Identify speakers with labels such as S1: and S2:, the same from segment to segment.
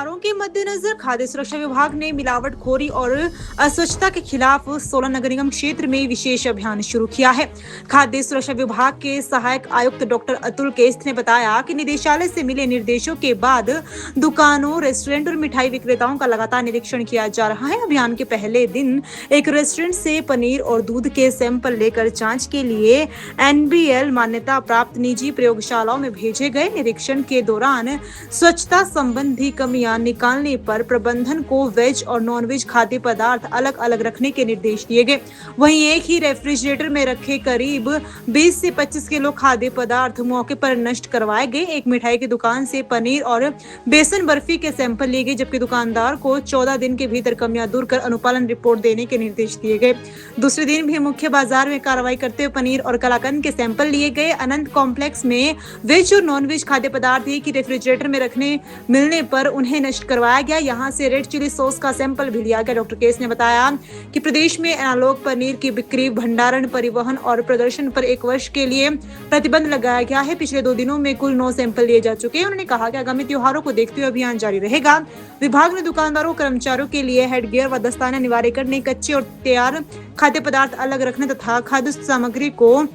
S1: त्योहारों के मद्देनजर खाद्य सुरक्षा विभाग ने मिलावटखोरी और अस्वच्छता के खिलाफ सोलन नगर निगम क्षेत्र में विशेष अभियान शुरू किया है। खाद्य सुरक्षा विभाग के सहायक आयुक्त डॉक्टर अतुल केस्त ने बताया कि निदेशालय से मिले निर्देशों के बाद दुकानों, रेस्टोरेंट और मिठाई विक्रेताओं का लगातार निरीक्षण किया जा रहा है। अभियान के पहले दिन एक रेस्टोरेंट से पनीर और दूध के सैंपल लेकर जाँच के लिए NBL मान्यता प्राप्त निजी प्रयोगशालाओं में भेजे गए। निरीक्षण के दौरान स्वच्छता संबंधी कमियां निकालने पर प्रबंधन को वेज और नॉन वेज खाद्य पदार्थ अलग अलग रखने के निर्देश दिए गए। वहीं एक ही रेफ्रिजरेटर में रखे करीब 20 से 25 किलो खाद्य पदार्थ मौके पर नष्ट करवाए गए। एक मिठाई की दुकान से पनीर और बेसन बर्फी के सैंपल लिए गए, जबकि दुकानदार को 14 दिन के भीतर कमियां दूर कर अनुपालन रिपोर्ट देने के निर्देश दिए गए। दूसरे दिन भी मुख्य बाजार में कार्रवाई करते हुए पनीर और कलाकंद के सैंपल लिए गए। अनंत कॉम्प्लेक्स में वेज और नॉन वेज खाद्य पदार्थ एक ही रेफ्रिजरेटर में रखने मिलने पर उन्हें नष्ट करवाया गया। यहां से रेड चिली सॉस का सैंपल भी लिया गया। डॉक्टर केस ने बताया कि प्रदेश में एनालॉग पनीर की बिक्री, भंडारण, परिवहन और प्रदर्शन पर 1 वर्ष के लिए प्रतिबंध लगाया गया है। पिछले 2 दिनों में कुल 9 सैंपल लिए जा चुके हैं। उन्होंने कहा कि आगामी त्योहारों को देखते हुए अभियान जारी रहेगा। विभाग ने दुकानदारों, कर्मचारियों के लिए हेडगियर व दस्ताने अनिवार्य करने, कच्चे और तैयार खाद्य पदार्थ अलग रखने तथा खाद्य सामग्री को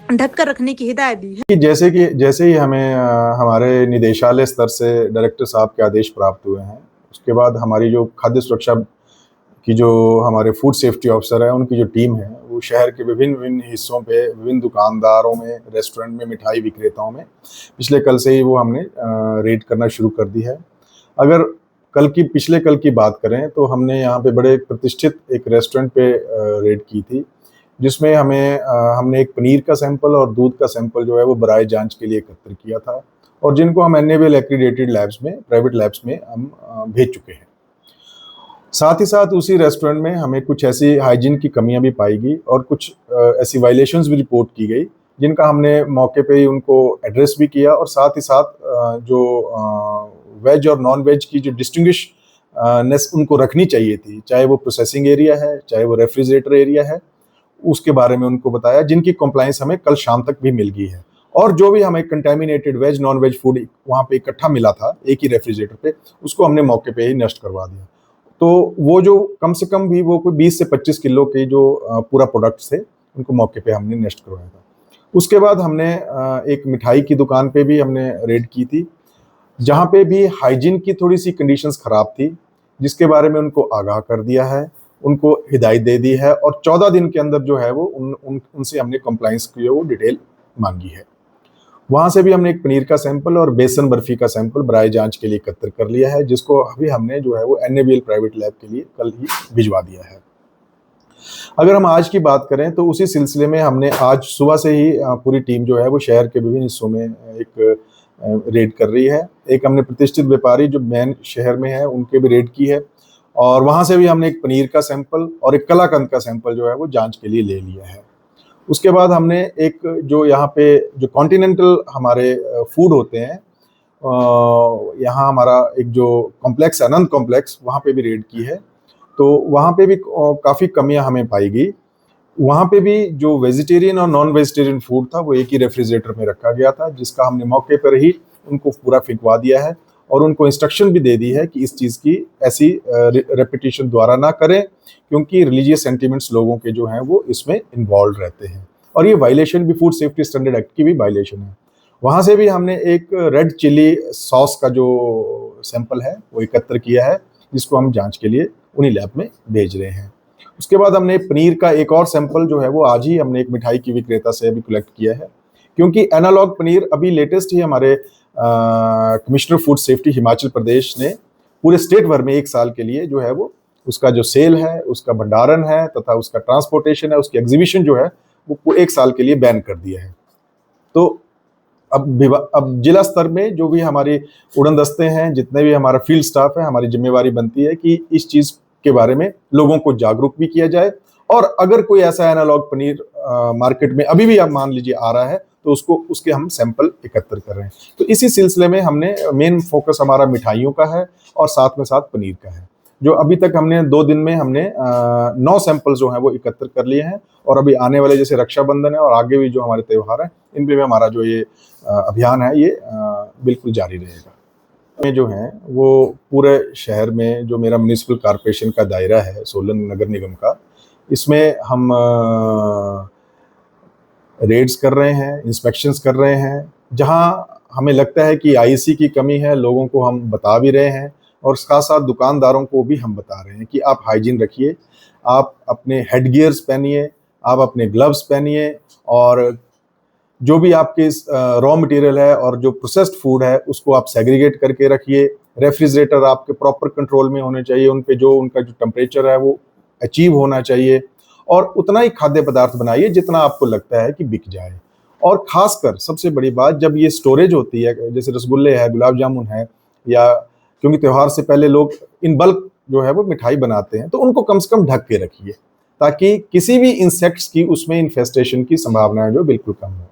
S1: ढककर रखने की हिदायत दी है।
S2: जैसे ही हमें हमारे निदेशालय स्तर से डायरेक्टर साहब के आदेश प्राप्त हुए हैं, उसके बाद हमारी जो खाद्य सुरक्षा की जो हमारे फूड सेफ्टी ऑफिसर है, उनकी जो टीम है, वो शहर के विभिन्न हिस्सों पे, विभिन्न दुकानदारों में, रेस्टोरेंट में, मिठाई विक्रेताओं में पिछले कल से ही वो हमने रेड करना शुरू कर दी है। अगर पिछले कल की बात करें तो हमने यहाँ पे बड़े प्रतिष्ठित एक रेस्टोरेंट पे रेड की थी, जिसमें हमने एक पनीर का सैंपल और दूध का सैंपल जो है वो बराए जांच के लिए एकत्र किया था, और जिनको हम NABL एक्रीडेटेड लैब्स में, प्राइवेट लैब्स में हम भेज चुके हैं। साथ ही साथ उसी रेस्टोरेंट में हमें कुछ ऐसी हाइजीन की कमियां भी पाई गई और कुछ ऐसी वायलेशंस भी रिपोर्ट की गई, जिनका हमने मौके पे ही उनको एड्रेस भी किया, और साथ ही साथ जो वेज और नॉन वेज की जो डिस्टिंग्विशनेस उनको रखनी चाहिए थी, चाहे वो प्रोसेसिंग एरिया है, चाहे वो रेफ्रिजरेटर एरिया है, उसके बारे में उनको बताया, जिनकी कंप्लायंस हमें कल शाम तक भी मिल गई है। और जो भी हमें contaminated veg non veg food वहाँ पे इकट्ठा मिला था एक ही रेफ्रिजरेटर पे, उसको हमने मौके पे ही नष्ट करवा दिया। तो वो जो कम से कम भी वो कोई 20 से 25 किलो के जो पूरा प्रोडक्ट्स थे, उनको मौके पे हमने नष्ट करवाया था। उसके बाद हमने एक मिठाई की दुकान पे भी हमने रेड की थी, जहाँ पे भी हाइजीन की थोड़ी सी कंडीशंस खराब थी, जिसके बारे में उनको आगाह कर दिया है, उनको हिदायत दे दी है, और 14 दिन के अंदर जो है वो उनसे हमने कंप्लायंस की वो डिटेल मांगी है। वहाँ से भी हमने एक पनीर का सैंपल और बेसन बर्फी का सैंपल बराए जांच के लिए एकत्र कर लिया है, जिसको अभी हमने जो है वो NABL प्राइवेट लैब के लिए कल ही भिजवा दिया है। अगर हम आज की बात करें तो उसी सिलसिले में हमने आज सुबह से ही पूरी टीम जो है वो शहर के विभिन्न हिस्सों में एक रेड कर रही है। एक हमने प्रतिष्ठित व्यापारी जो मेन शहर में है, उनके भी रेड की है, और वहाँ से भी हमने एक पनीर का सैंपल और एक कलाकंद का सैंपल जो है वो जांच के लिए ले लिया है। उसके बाद हमने एक जो यहाँ पे जो कॉन्टिनेंटल हमारे फूड होते हैं, यहाँ हमारा एक जो कॉम्प्लेक्स, अनंत कॉम्प्लेक्स, वहाँ पे भी रेड की है। तो वहाँ पे भी काफ़ी कमियाँ हमें पाई गई। वहाँ पे भी जो वेजिटेरियन और नॉन वेजिटेरियन फूड था वो एक ही रेफ्रिजरेटर में रखा गया था, जिसका हमने मौके पर ही उनको पूरा फेंकवा दिया है, और उनको इंस्ट्रक्शन भी दे दी है कि इस चीज़ की ऐसी रेपिटेशन दोबारा ना करें, क्योंकि रिलीजियस सेंटिमेंट्स लोगों के जो हैं वो इसमें इन्वॉल्व रहते हैं, और ये वायलेशन भी फूड सेफ्टी स्टैंडर्ड एक्ट की भी वायलेशन है। वहाँ से भी हमने एक रेड चिली सॉस का जो सैंपल है वो एकत्र किया है, जिसको हम जांच के लिए उन्हीं लैब में भेज रहे हैं। उसके बाद हमने पनीर का एक और सैंपल जो है वो आज ही हमने एक मिठाई की विक्रेता से अभी कलेक्ट किया है, क्योंकि एनालॉग पनीर अभी लेटेस्ट ही हमारे commissioner food safety Himachal Pradesh ने पूरे स्टेट भर में 1 साल के लिए जो है वो उसका जो सेल है, उसका भंडारण है तथा उसका ट्रांसपोर्टेशन है, उसकी एग्जीबिशन जो है वो 1 साल के लिए बैन कर दिया है। तो अब जिला स्तर में जो भी हमारी उड़न दस्ते हैं, जितने भी हमारा फील्ड स्टाफ है, हमारी जिम्मेवारी बनती है कि इस चीज़ के बारे में लोगों को जागरूक भी किया जाए, और अगर कोई ऐसा एनालॉग पनीर मार्केट में अभी भी आप मान लीजिए आ रहा है, तो उसके हम सैंपल एकत्र कर रहे हैं। तो इसी सिलसिले में हमने मेन फोकस हमारा मिठाइयों का है और साथ में साथ पनीर का है, जो अभी तक हमने 2 दिन में हमने 9 सैंपल जो हैं वो एकत्र कर लिए हैं, और अभी आने वाले जैसे रक्षाबंधन है और आगे भी जो हमारे त्यौहार हैं, इन पे भी हमारा जो ये अभियान है ये बिल्कुल जारी रहेगा। में जो हैं वो पूरे शहर में जो मेरा म्युनिसिपल कॉर्पोरेशन का दायरा है सोलन नगर निगम का, इसमें हम रेड्स कर रहे हैं, इंस्पेक्शंस कर रहे हैं। जहां हमें लगता है कि आईसी की कमी है, लोगों को हम बता भी रहे हैं और साथ साथ दुकानदारों को भी हम बता रहे हैं कि आप हाइजीन रखिए, आप अपने हेड गियर्स पहनिए, आप अपने ग्लव्स पहनिए और जो भी आपके रॉ मटेरियल है और जो प्रोसेस्ड फूड है उसको आप सेग्रीगेट करके रखिए। रेफ्रिजरेटर आपके प्रॉपर कंट्रोल में होने चाहिए, उन पे जो उनका जो टेम्परेचर है वो अचीव होना चाहिए और उतना ही खाद्य पदार्थ बनाइए जितना आपको लगता है कि बिक जाए। और खासकर सबसे बड़ी बात, जब ये स्टोरेज होती है, जैसे रसगुल्ले है, गुलाब जामुन है, या क्योंकि त्योहार से पहले लोग इन बल्क जो है वो मिठाई बनाते हैं, तो उनको कम से कम ढक के रखिए ताकि किसी भी इंसेक्ट्स की उसमें इन्फेस्टेशन की संभावना जो बिल्कुल कम हो।